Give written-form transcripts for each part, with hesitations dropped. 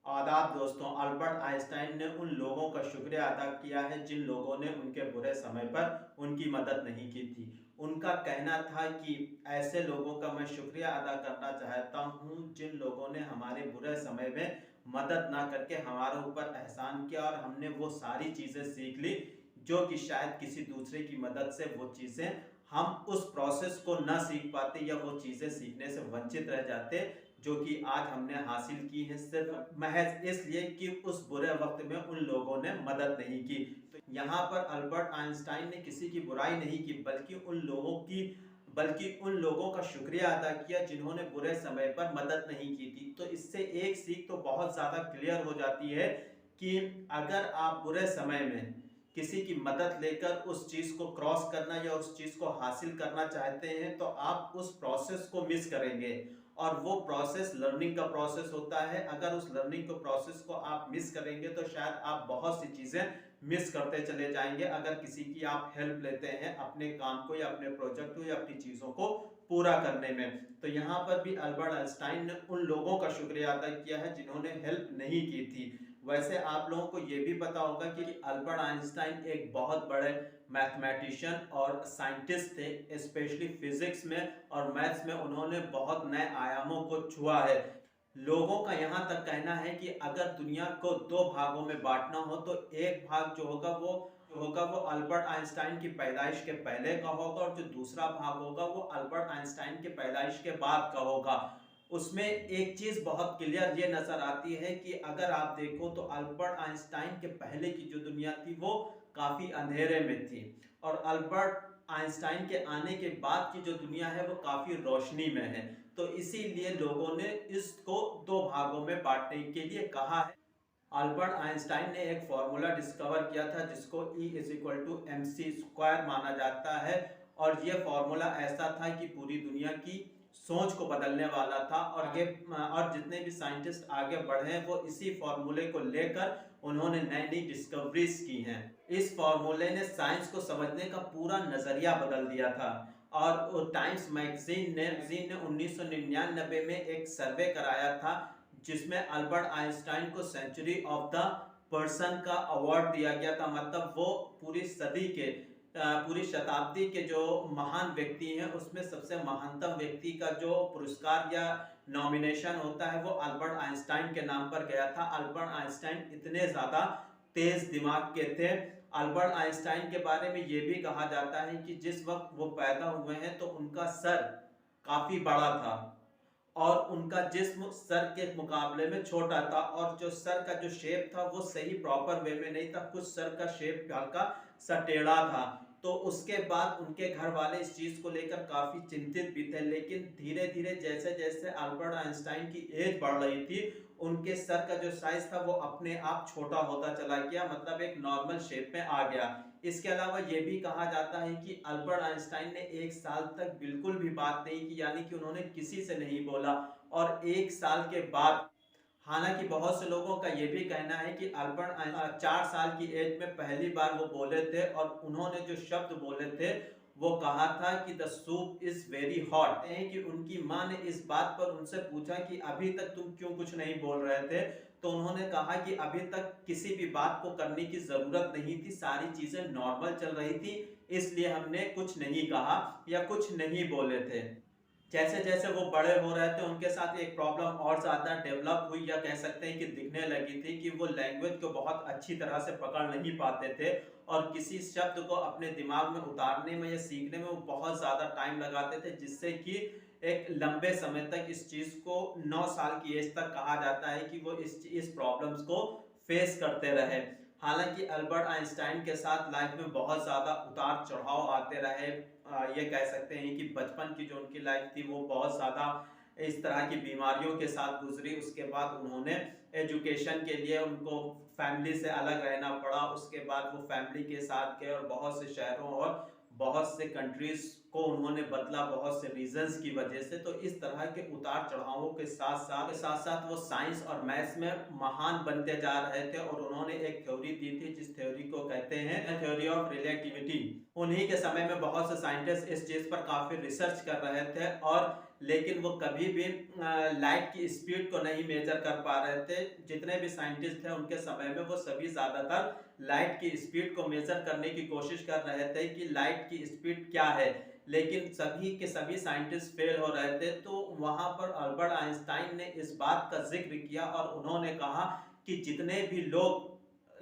आदाब दोस्तों। Albert Einstein ने उन लोगों का शुक्रिया अदा किया है जिन लोगों ने उनके बुरे समय पर उनकी मदद नहीं की थी। उनका कहना था कि ऐसे लोगों का मैं शुक्रिया अदा करना चाहता हूँ जिन लोगों ने हमारे बुरे समय में मदद ना करके हमारे ऊपर एहसान किया और हमने वो सारी चीज़ें सीख ली जो कि शायद किसी दूसरे की मदद से वो चीज़ें हम उस प्रोसेस को ना सीख पाते या वो चीज़ें सीखने से वंचित रह जाते जो कि आज हमने हासिल की है सिर्फ महज इसलिए कि उस बुरे वक्त में उन लोगों ने मदद नहीं की। तो यहाँ पर अल्बर्ट आइंस्टाइन ने किसी की बुराई नहीं की बल्कि उन लोगों का शुक्रिया अदा किया जिन्होंने बुरे समय पर मदद नहीं की थी। तो इससे एक सीख तो बहुत ज़्यादा क्लियर हो जाती है कि अगर आप बुरे समय में किसी की मदद लेकर उस चीज़ को क्रॉस करना या उस चीज़ को हासिल करना चाहते हैं तो आप उस प्रोसेस को मिस करेंगे और वो प्रोसेस लर्निंग का प्रोसेस होता है। अगर उस लर्निंग को प्रोसेस को आप मिस करेंगे तो शायद आप बहुत सी चीज़ें मिस करते चले जाएंगे अगर किसी की आप हेल्प लेते हैं अपने काम को या अपने प्रोजेक्ट को या अपनी चीज़ों को पूरा करने में। तो यहाँ पर भी अल्बर्ट आइंस्टाइन ने उन लोगों का शुक्रिया अदा किया है जिन्होंने हेल्प नहीं की थी। वैसे आप लोगों को ये भी पता होगा कि अल्बर्ट आइंस्टाइन एक बहुत बड़े मैथमेटिशियन और साइंटिस्ट थे, स्पेशली फिजिक्स में और मैथ्स में उन्होंने बहुत नए आयामों को छुआ है। लोगों का यहाँ तक कहना है कि अगर दुनिया को दो भागों में बांटना हो तो एक भाग जो होगा वो अल्बर्ट आइंस्टाइन की पैदाइश के पहले का होगा और जो दूसरा भाग होगा वो अल्बर्ट आइंस्टाइन की पैदाइश के बाद का होगा। उसमें एक चीज बहुत क्लियर ये नजर आती है कि अगर आप देखो तो अल्बर्ट आइंस्टाइन के पहले की जो दुनिया थी वो काफी अंधेरे में थी और अल्बर्ट आइंस्टाइन के आने के बाद की जो दुनिया है वो काफी रोशनी में है। तो इसीलिए लोगों ने इसको दो भागों में बांटने के लिए कहा है। अल्बर्ट आइंस्टाइन ने एक फॉर्मूला डिस्कवर किया था जिसको E is equal to M C square माना जाता है और ये फॉर्मूला ऐसा था कि पूरी दुनिया की सोच को बदलने वाला था और जितने भी साइंटिस्ट आगे बढ़े हैं वो इसी फॉर्मूले को लेकर उन्होंने नई नई डिस्कवरीज की हैं। इस फॉर्मूले ने साइंस को समझने का पूरा नजरिया बदल दिया था और टाइम्स मैगजीन ने 1999 में एक सर्वे कराया था जिसमें अल्बर्ट आइंस्टाइन को सेंचुरी ऑफ द पर्सन का अवार्ड दिया गया था। मतलब वो पूरी शताब्दी के जो महान व्यक्ति हैं उसमें सबसे महानतम व्यक्ति का जो पुरस्कार या नॉमिनेशन होता है वो अल्बर्ट आइंस्टाइन के नाम पर गया था। अल्बर्ट आइंस्टाइन इतने ज़्यादा तेज दिमाग के थे। अल्बर्ट आइंस्टाइन के बारे में ये भी कहा जाता है कि जिस वक्त वो पैदा हुए हैं तो उनका सर काफ़ी बड़ा था और उनका जिस्म सर के मुकाबले में छोटा था और जो सर का जो शेप था वो सही प्रॉपर वे में नहीं था, कुछ सर का शेप हल्का सा टेढ़ा था। तो उसके बाद उनके घर वाले इस चीज़ को लेकर काफ़ी चिंतित भी थे, लेकिन धीरे धीरे जैसे जैसे अल्बर्ट आइंस्टाइन की एज बढ़ रही थी उनके सर का जो साइज था वो अपने आप छोटा होता चला गया, मतलब एक नॉर्मल शेप में आ गया। इसके अलावा ये भी कहा जाता है कि अल्बर्ट आइंस्टाइन ने एक साल तक बिल्कुल भी बात नहीं की, यानी कि उन्होंने किसी से नहीं बोला और एक साल के बाद हालांकि बहुत से लोगों का यह भी कहना है कि अल्बर्ट आइंस्टाइन 4 साल की एज में पहली बार वो बोले थे और उन्होंने जो शब्द बोले थे वो कहा था कि the soup is very hot. कि उनकी माँ ने इस बात पर उनसे पूछा कि अभी तक तुम क्यों कुछ नहीं बोल रहे थे, तो उन्होंने कहा कि अभी तक किसी भी बात को करने की जरूरत नहीं थी, सारी चीजें नॉर्मल चल रही थी, इसलिए हमने कुछ नहीं कहा या कुछ नहीं बोले थे। जैसे जैसे वो बड़े हो रहे थे उनके साथ एक प्रॉब्लम और ज़्यादा डेवलप हुई या कह सकते हैं कि दिखने लगी थी कि वो लैंग्वेज को बहुत अच्छी तरह से पकड़ नहीं पाते थे और किसी शब्द को अपने दिमाग में उतारने में या सीखने में वो बहुत ज़्यादा टाइम लगाते थे, जिससे कि एक लंबे समय तक इस चीज़ को 9 साल की एज तक कहा जाता है कि वो इस प्रॉब्लम्स को फेस करते रहे। हालांकि अल्बर्ट आइंस्टाइन के साथ लाइफ में बहुत ज़्यादा उतार चढ़ाव आते रहे। ये कह सकते हैं कि बचपन की जो उनकी लाइफ थी वो बहुत ज़्यादा इस तरह की बीमारियों के साथ गुजरी। उसके बाद उन्होंने एजुकेशन के लिए उनको फैमिली से अलग रहना पड़ा, उसके बाद वो फैमिली के साथ गए और बहुत से शहरों और बहुत से कंट्रीज को उन्होंने बदला बहुत से रीजंस की वजह से। तो इस तरह के उतार चढ़ावों के साथ साथ वो साइंस और मैथ्स में महान बनते जा रहे थे और उन्होंने एक थ्योरी दी थी जिस थ्योरी को कहते हैं थ्योरी ऑफ रिलेटिविटी। उन्हीं के समय में बहुत से साइंटिस्ट इस चीज पर काफी रिसर्च कर रहे थे और लेकिन वो कभी भी लाइट की स्पीड को नहीं मेजर कर पा रहे थे। जितने भी साइंटिस्ट थे उनके समय में वो सभी ज़्यादातर लाइट की स्पीड को मेजर करने की कोशिश कर रहे थे कि लाइट की स्पीड क्या है, लेकिन सभी के सभी साइंटिस्ट फेल हो रहे थे। तो वहाँ पर अल्बर्ट आइंस्टाइन ने इस बात का जिक्र किया और उन्होंने कहा कि जितने भी लोग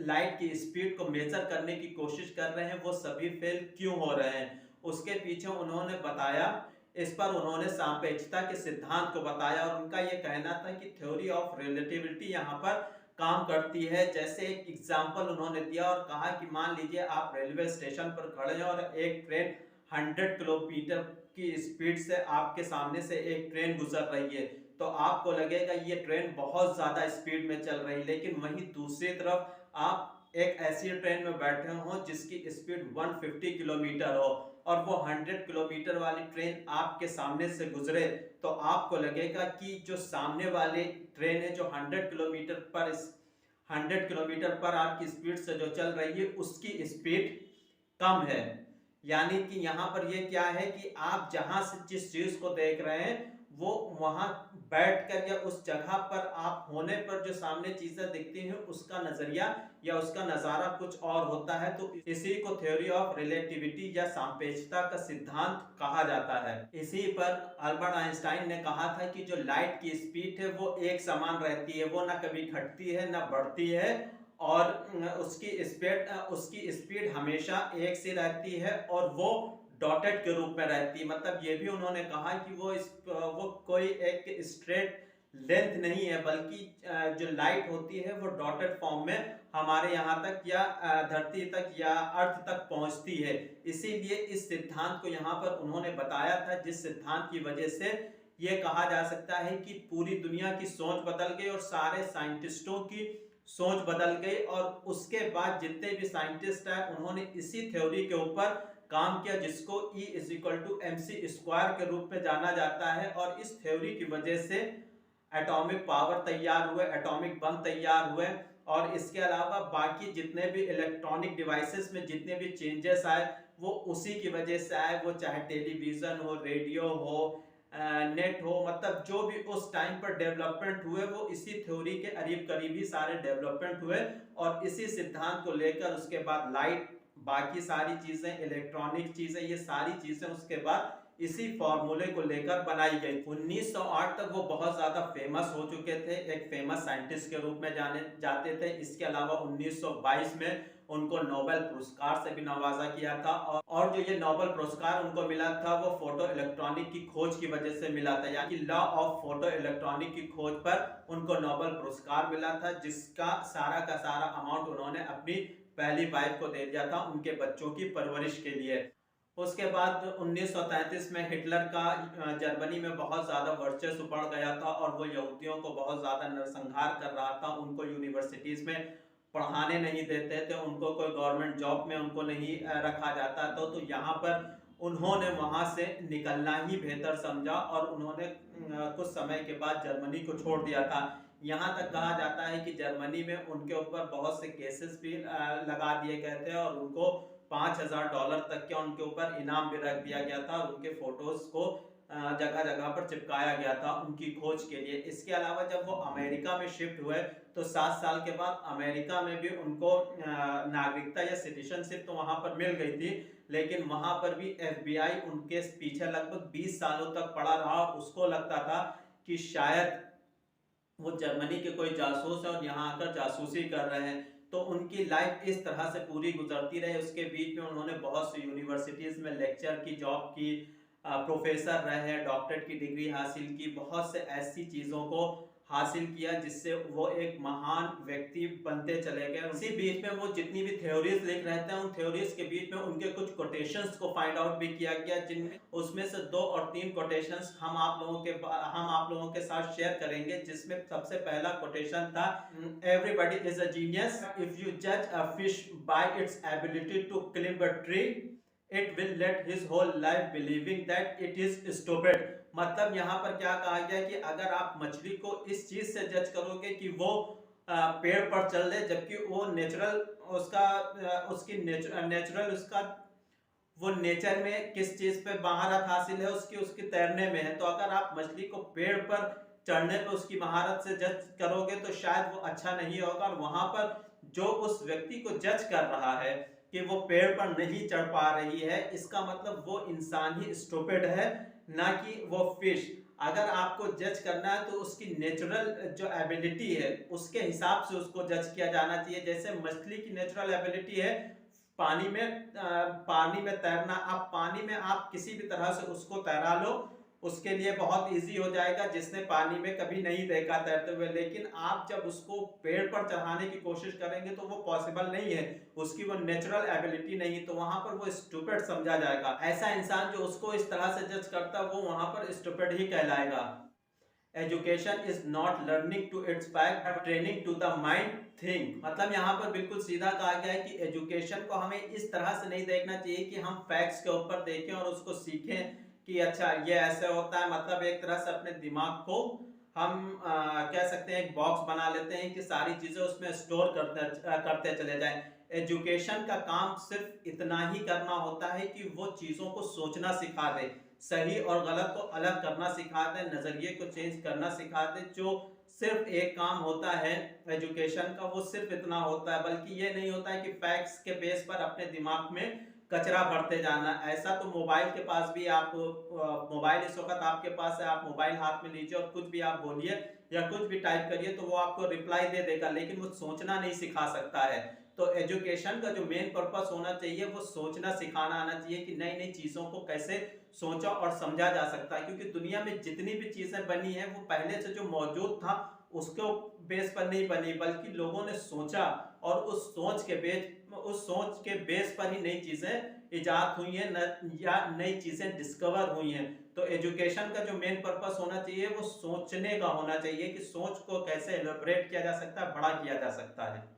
लाइट की स्पीड को मेजर करने की कोशिश कर रहे हैं वो सभी फेल क्यों हो रहे हैं। उसके पीछे उन्होंने बताया, इस पर उन्होंने सापेक्षता के सिद्धांत को बताया और उनका ये कहना था कि थ्योरी ऑफ रिलेटिविटी यहाँ पर काम करती है। जैसे एक एग्जाम्पल उन्होंने दिया और कहा कि मान लीजिए आप रेलवे स्टेशन पर खड़े हैं और एक ट्रेन 100 किलोमीटर की स्पीड से आपके सामने से एक ट्रेन गुजर रही है, तो आपको लगेगा ये ट्रेन बहुत ज़्यादा स्पीड में चल रही है। लेकिन वहीं दूसरी तरफ आप एक ऐसी ट्रेन में बैठे हो जिसकी स्पीड 150 किलोमीटर हो और वो 100 किलोमीटर वाली ट्रेन आपके सामने से गुजरे, तो आपको लगेगा कि जो सामने वाली ट्रेन है जो 100 किलोमीटर पर आवर की स्पीड से जो चल रही है उसकी स्पीड कम है। यानी कि यहाँ पर ये क्या है कि आप जहां से जिस चीज को देख रहे हैं वो वहां बैठकर या उस जगह पर आप होने पर जो सामने चीजें दिखती हैं उसका नजरिया या उसका नजारा कुछ और होता है। तो इसी को थ्योरी ऑफ रिलेटिविटी या सापेक्षता का सिद्धांत कहा जाता है। इसी पर अल्बर्ट आइंस्टाइन ने कहा था कि जो लाइट की स्पीड है वो एक समान रहती है, वो ना कभी घटती है ना बढ़ती है और उसकी स्पीड हमेशा एक सी रहती है और वो डॉटेड के रूप में रहती है। मतलब ये भी उन्होंने कहा कि वो कोई एक स्ट्रेट लेंथ नहीं है, बल्कि जो लाइट होती है वो डॉटेड फॉर्म में हमारे यहाँ तक या धरती तक या अर्थ तक पहुँचती है। इसीलिए इस सिद्धांत को यहाँ पर उन्होंने बताया था, जिस सिद्धांत की वजह से ये कहा जा सकता है कि पूरी दुनिया की सोच बदल गई और सारे साइंटिस्टों की सोच बदल गई। और उसके बाद जितने भी साइंटिस्ट हैं उन्होंने इसी थ्योरी के ऊपर काम किया जिसको E = mc² के रूप में जाना जाता है। और इस थ्योरी की वजह से एटॉमिक पावर तैयार हुए, एटॉमिक बम तैयार हुए और इसके अलावा बाकी जितने भी इलेक्ट्रॉनिक डिवाइसेस में जितने भी चेंजेस आए वो उसी की वजह से आए। वो चाहे टेलीविजन हो, रेडियो हो, नेट हो, मतलब जो भी उस टाइम पर डेवलपमेंट हुए वो इसी थ्योरी के करीब करीब ही सारे डेवलपमेंट हुए। और इसी सिद्धांत को लेकर उसके बाद लाइट, बाकी सारी चीजें, इलेक्ट्रॉनिक चीजें, ये सारी चीजें उसके बाद इसी फॉर्मूले को लेकर बनाई गई। 1908 तक वो बहुत ज्यादा फेमस हो चुके थे, एक फेमस साइंटिस्ट के रूप में जाने जाते थे। इसके अलावा 1922 में उनको नोबेल पुरस्कार से भी नवाजा किया था और जो ये नोबेल पुरस्कार उनको मिला था वो फोटो इलेक्ट्रॉनिक की खोज की वजह से मिला था। यानी लॉ ऑफ फोटो इलेक्ट्रॉनिक की खोज पर उनको नोबेल पुरस्कार मिला था, जिसका सारा का सारा अमाउंट उन्होंने अपनी पहली वाइफ को दे दिया था उनके बच्चों की परवरिश के लिए। उसके बाद 1933 में हिटलर का जर्मनी में बहुत ज़्यादा वर्चस्व बढ़ गया था और वो यहूदियों को बहुत ज़्यादा नरसंहार कर रहा था। उनको यूनिवर्सिटीज़ में पढ़ाने नहीं देते थे, उनको कोई गवर्नमेंट जॉब में उनको नहीं रखा जाता था। तो यहाँ पर उन्होंने वहाँ से निकलना ही बेहतर समझा और उन्होंने कुछ समय के बाद जर्मनी को छोड़ दिया था। यहाँ तक कहा जाता है कि जर्मनी में उनके ऊपर बहुत से केसेस भी लगा दिए गए थे और उनको $5000 तक के उनके ऊपर इनाम भी रख दिया गया था और उनके फोटोज को जगह जगह पर चिपकाया गया था उनकी खोज के लिए। इसके अलावा जब वो अमेरिका में शिफ्ट हुए तो 7 साल के बाद अमेरिका में भी उनको नागरिकता या सिटीजनशिप तो वहां पर मिल गई थी, लेकिन वहां पर भी FBI उनके पीछे लगभग 20 सालों तक पड़ा रहा। उसको लगता था कि शायद वो जर्मनी के कोई जासूस है और यहाँ आकर जासूसी कर रहे हैं। तो उनकी लाइफ इस तरह से पूरी गुजरती रही। उसके बीच में उन्होंने बहुत सी यूनिवर्सिटीज़ में लेक्चर की जॉब की, प्रोफेसर रहे, डॉक्टरेट की डिग्री हासिल की, बहुत से ऐसी चीज़ों को हासिल किया जिससे वो एक महान व्यक्ति बनते चले गए। उसी बीच में वो जितनी भी थ्योरीज लिख रहे थे उन थ्योरीज के बीच में उनके कुछ कोटेशंस को फाइंड आउट भी किया गया, जिनमें उसमें से 2 और 3 कोटेशंस हम आप लोगों के साथ शेयर करेंगे। जिसमें सबसे पहला कोटेशन था, everybody is a genius if you जज a fish by its ability to climb a tree it will let his whole life believing that it is stupid. मतलब यहाँ पर क्या कहा गया कि अगर आप मछली को इस चीज से जज करोगे कि वो पेड़ पर चल रहे, जबकि वो नेचुरल उसका उसकी नेचुरल उसका वो नेचर में किस चीज पे महारत हासिल है, उसकी उसकी तैरने में है। तो अगर आप मछली को पेड़ पर चढ़ने पे उसकी महारत से जज करोगे तो शायद वो अच्छा नहीं होगा। और वहां पर जो उस व्यक्ति को जज कर रहा है कि वो पेड़ पर नहीं चढ़ पा रही है, इसका मतलब वो इंसान ही स्टूपिड है, ना कि वो फिश। अगर आपको जज करना है तो उसकी नेचुरल जो एबिलिटी है उसके हिसाब से उसको जज किया जाना चाहिए। जैसे मछली की नेचुरल एबिलिटी है पानी में तैरना। आप पानी में आप किसी भी तरह से उसको तैरा लो, उसके लिए बहुत इजी हो जाएगा जिसने पानी में कभी नहीं देखा तैरते हुए। लेकिन आप जब उसको पेड़ पर चढ़ाने की कोशिश करेंगे तो वो पॉसिबल नहीं है, उसकी वो नेचुरल एबिलिटी नहीं, तो वहां पर वो स्टूपिड समझा जाएगा। ऐसा इंसान जो उसको इस तरह से जज करता वो वहां पर स्टूपिड ही कहलाएगा। Education is not learning to its back but training to the mind think. मतलब यहाँ पर बिल्कुल सीधा कहा गया है कि एजुकेशन को हमें इस तरह से नहीं देखना चाहिए कि हम फैक्ट्स के ऊपर देखें और उसको सीखें कि अच्छा ये ऐसे होता है। मतलब एक तरह से अपने दिमाग को हम कह सकते हैं एक बॉक्स बना लेते हैं कि सारी चीजें उसमें स्टोर करते चले जाएं। एजुकेशन का काम सिर्फ इतना ही करना होता है कि वो चीजों को सोचना सिखा दे, सही और गलत को अलग करना सिखा दे, नजरिए को चेंज करना सिखा दे। जो सिर्फ एक काम होता है एजुकेशन का वो सिर्फ इतना होता है, बल्कि ये नहीं होता है कि फैक्ट्स के बेस पर अपने दिमाग में कचरा भरते जाना। ऐसा तो मोबाइल के पास भी आप मोबाइल इस वक्त आपके पास है, आप मोबाइल हाथ में लीजिए और कुछ भी आप बोलिए या कुछ भी टाइप करिए तो वो आपको रिप्लाई दे देगा, लेकिन वो सोचना नहीं सिखा सकता है। तो एजुकेशन का जो मेन पर्पस होना चाहिए वो सोचना सिखाना आना चाहिए कि नई नई चीजों को कैसे सोचा और समझा जा सकता है। क्योंकि दुनिया में जितनी भी चीजें बनी है वो पहले से जो मौजूद था उसको बेस पर नहीं बनी, बल्कि लोगों ने सोचा और उस सोच के बेस पर ही नई चीजें इजाद हुई हैं या नई चीजें डिस्कवर हुई हैं। तो एजुकेशन का जो मेन पर्पस होना चाहिए वो सोचने का होना चाहिए कि सोच को कैसे एलोबरेट किया जा सकता है, बड़ा किया जा सकता है।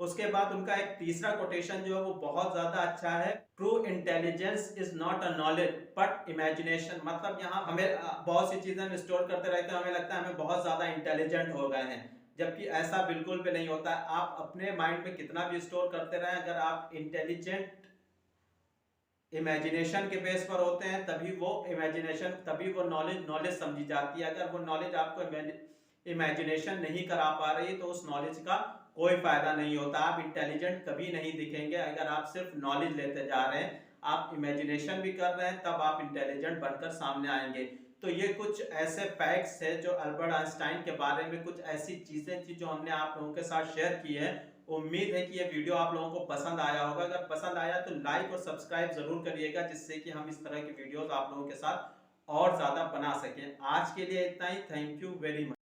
उसके बाद उनका एक तीसरा कोटेशन जो है वो बहुत ज्यादा अच्छा है, true intelligence is not a knowledge but imagination. मतलब यहाँ हमें बहुत सी चीजें हम स्टोर करते रहते हैं, हमें लगता है हमें बहुत ज्यादा इंटेलिजेंट हो गए हैं, जबकि ऐसा बिल्कुल भी नहीं होता है। आप अपने माइंड में कितना भी स्टोर करते रहें, अगर आप इंटेलिजेंट इमेजिनेशन के बेस पर होते हैं तभी वो नॉलेज समझी जाती है। अगर वो नॉलेज आपको इमेजिनेशन नहीं करा पा रही तो उस नॉलेज का कोई फायदा नहीं होता। आप इंटेलिजेंट कभी नहीं दिखेंगे अगर आप सिर्फ नॉलेज लेते जा रहे हैं। आप इमेजिनेशन भी कर रहे हैं तब आप इंटेलिजेंट बनकर सामने आएंगे। तो ये कुछ ऐसे फैक्ट्स है जो अल्बर्ट आइंस्टाइन के बारे में, कुछ ऐसी चीजें थी जो हमने आप लोगों के साथ शेयर की है। उम्मीद है कि ये वीडियो आप लोगों को पसंद आया होगा। अगर पसंद आया तो लाइक और सब्सक्राइब जरूर करिएगा, जिससे कि हम इस तरह की वीडियोस आप लोगों के साथ और ज्यादा बना सकें। आज के लिए इतना ही। Thank you very much.